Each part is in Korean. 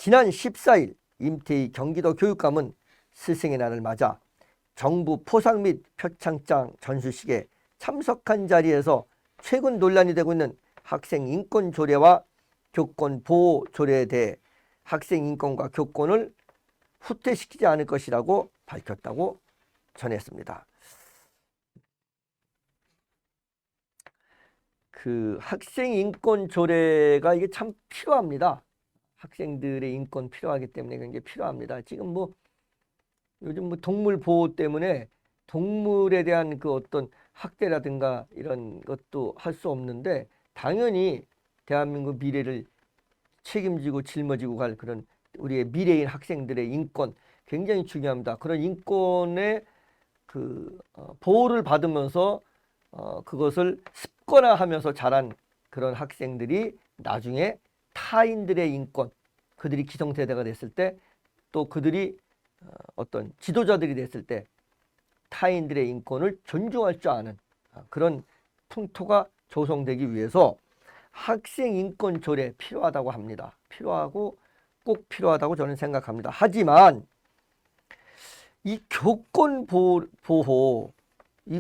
지난 14일 임태희 경기도 교육감은 스승의 날을 맞아 정부 포상 및 표창장 전수식에 참석한 자리에서 최근 논란이 되고 있는 학생 인권 조례와 교권 보호 조례에 대해 학생 인권과 교권을 후퇴시키지 않을 것이라고 밝혔다고 전했습니다. 그 학생 인권 조례가 이게 참 필요합니다. 학생들의 인권 필요하기 때문에 그게 필요합니다. 지금 뭐 요즘 뭐 동물 보호 때문에 동물에 대한 그 어떤 학대라든가 이런 것도 할 수 없는데 당연히 대한민국 미래를 책임지고 짊어지고 갈 그런 우리의 미래인 학생들의 인권 굉장히 중요합니다. 그런 인권의 그 보호를 받으면서 그것을 습관화하면서 자란 그런 학생들이 나중에 타인들의 인권, 그들이 기성세대가 됐을 때 또 그들이 어떤 지도자들이 됐을 때 타인들의 인권을 존중할 줄 아는 그런 풍토가 조성되기 위해서 학생 인권 조례 필요하다고 합니다. 필요하고 꼭 필요하다고 저는 생각합니다. 하지만 이 교권 보호 이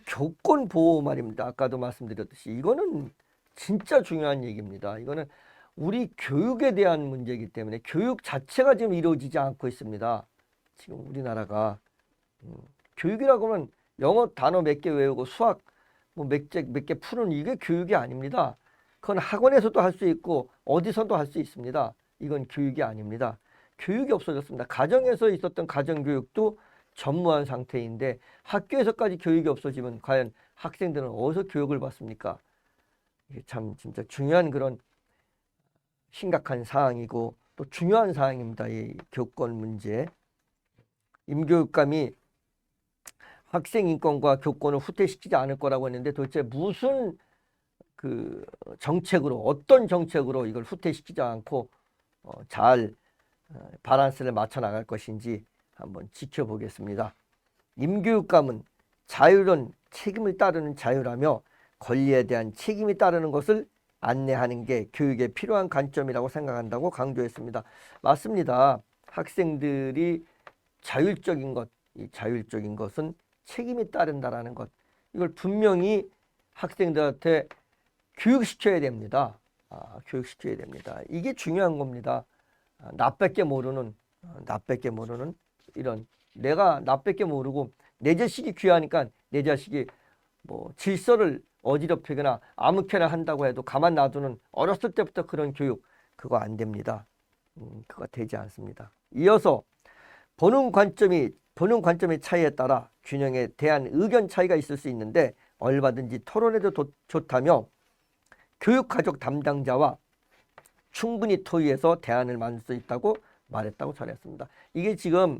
교권 보호 말입니다. 아까도 말씀드렸듯이 이거는 진짜 중요한 얘기입니다. 이거는 우리 교육에 대한 문제이기 때문에 교육 자체가 지금 이루어지지 않고 있습니다. 지금 우리나라가 교육이라고 하면 영어 단어 몇 개 외우고 수학 뭐 몇 개 푸는 이게 교육이 아닙니다. 그건 학원에서도 할 수 있고 어디서도 할 수 있습니다. 이건 교육이 아닙니다. 교육이 없어졌습니다. 가정에서 있었던 가정교육도 전무한 상태인데 학교에서까지 교육이 없어지면 과연 학생들은 어디서 교육을 받습니까? 이게 참 진짜 중요한 그런 심각한 사항이고 또 중요한 사항입니다. 이 교권 문제. 임교육감이 학생 인권과 교권을 후퇴시키지 않을 거라고 했는데 도대체 무슨 그 정책으로 어떤 정책으로 이걸 후퇴시키지 않고 잘 밸런스를 맞춰 나갈 것인지 한번 지켜보겠습니다. 임교육감은 자율은 책임을 따르는 자유라며 권리에 대한 책임이 따르는 것을 안내하는 게 교육에 필요한 관점이라고 생각한다고 강조했습니다. 맞습니다. 학생들이 자율적인 것, 이 자율적인 것은 책임이 따른다라는 것, 이걸 분명히 학생들한테 교육시켜야 됩니다. 교육시켜야 됩니다. 이게 중요한 겁니다. 나밖에 모르는 이런 내가 나밖에 모르고 내 자식이 귀하니까 내 자식이 뭐 질서를 어지럽히거나 아무렇게나 한다고 해도 가만 놔두는 어렸을 때부터 그런 교육 그거 안 됩니다. 그거 되지 않습니다. 이어서 보는 관점의 차이에 따라 균형에 대한 의견 차이가 있을 수 있는데 얼마든지 토론해도 좋다며 교육가족 담당자와 충분히 토의해서 대안을 만들 수 있다고 말했다고 전했습니다. 이게 지금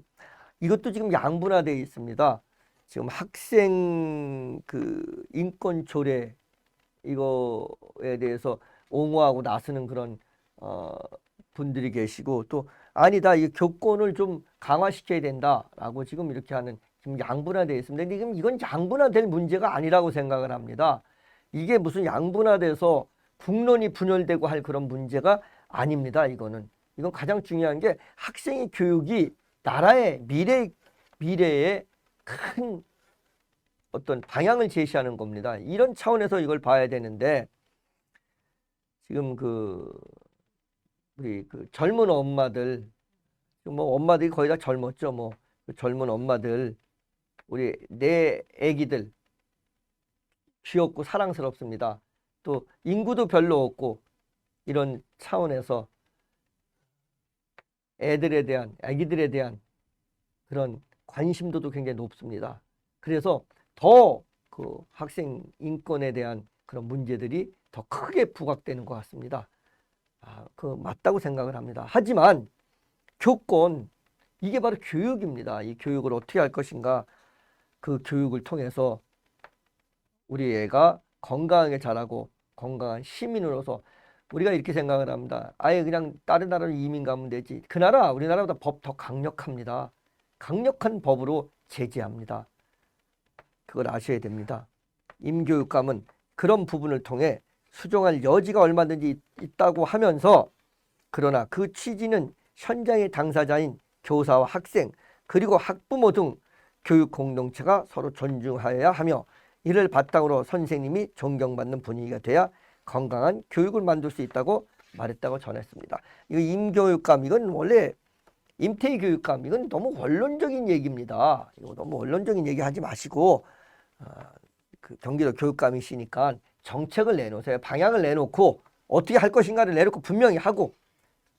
이것도 지금 양분화되어 있습니다. 지금 학생 그 인권 조례 이거에 대해서 옹호하고 나서는 그런 분들이 계시고 또 아니다 이 교권을 좀 강화시켜야 된다라고 지금 이렇게 하는 지금 양분화되어 있습니다. 근데 지금 이건 양분화될 문제가 아니라고 생각을 합니다. 이게 무슨 양분화돼서 국론이 분열되고 할 그런 문제가 아닙니다. 이건 가장 중요한 게 학생의 교육이 나라의 미래에 큰 어떤 방향을 제시하는 겁니다. 이런 차원에서 이걸 봐야 되는데 지금 우리 젊은 엄마들 뭐 엄마들이 거의 다 젊었죠. 뭐 젊은 엄마들 우리 내 애기들 귀엽고 사랑스럽습니다. 또 인구도 별로 없고 이런 차원에서 아기들에 대한 그런 관심도도 굉장히 높습니다. 그래서 더 그 학생 인권에 대한 그런 문제들이 더 크게 부각되는 것 같습니다. 맞다고 생각을 합니다. 하지만 교권 이게 바로 교육입니다. 이 교육을 어떻게 할 것인가 그 교육을 통해서 우리 애가 건강하게 자라고 건강한 시민으로서 우리가 이렇게 생각을 합니다. 아예 그냥 다른 나라로 이민 가면 되지. 그 나라 우리나라보다 법 더 강력합니다. 강력한 법으로 제재합니다. 그걸 아셔야 됩니다. 임교육감은 그런 부분을 통해 수정할 여지가 얼마든지 있다고 하면서 그러나 그 취지는 현장의 당사자인 교사와 학생 그리고 학부모 등 교육 공동체가 서로 존중하여야 하며 이를 바탕으로 선생님이 존경받는 분위기가 돼야 건강한 교육을 만들 수 있다고 말했다고 전했습니다. 이거 임교육감 이건 원래 임태희 교육감 이건 너무 원론적인 얘기입니다. 이거 너무 원론적인 얘기 하지 마시고 그 경기도 교육감이시니까 정책을 내놓으세요. 방향을 내놓고 어떻게 할 것인가를 내놓고 분명히 하고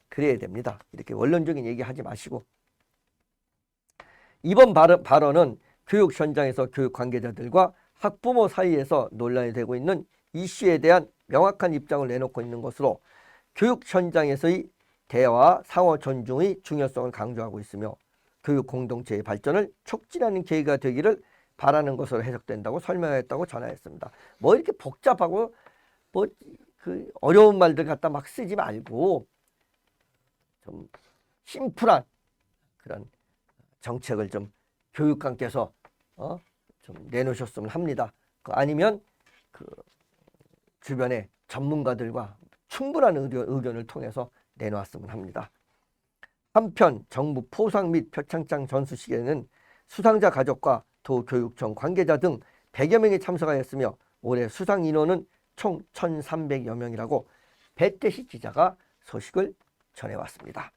그래야 됩니다. 이렇게 원론적인 얘기 하지 마시고. 이번 발언은 교육 현장에서 교육 관계자들과 학부모 사이에서 논란이 되고 있는 이슈에 대한 명확한 입장을 내놓고 있는 것으로 교육 현장에서의 대화와 상호 존중의 중요성을 강조하고 있으며 교육 공동체의 발전을 촉진하는 계기가 되기를 바라는 것으로 해석된다고 설명했다고 전하였습니다. 뭐 이렇게 복잡하고 뭐 그 어려운 말들 갖다 막 쓰지 말고 좀 심플한 그런 정책을 좀 교육감께서 좀 내놓으셨으면 합니다. 아니면 그 주변의 전문가들과 충분한 의견을 통해서 내놓았으면 합니다. 한편 정부 포상 및 표창장 전수식에는 수상자 가족과 도교육청 관계자 등 100여 명이 참석하였으며 올해 수상 인원은 총 1,300여 명이라고 배태식 기자가 소식을 전해왔습니다.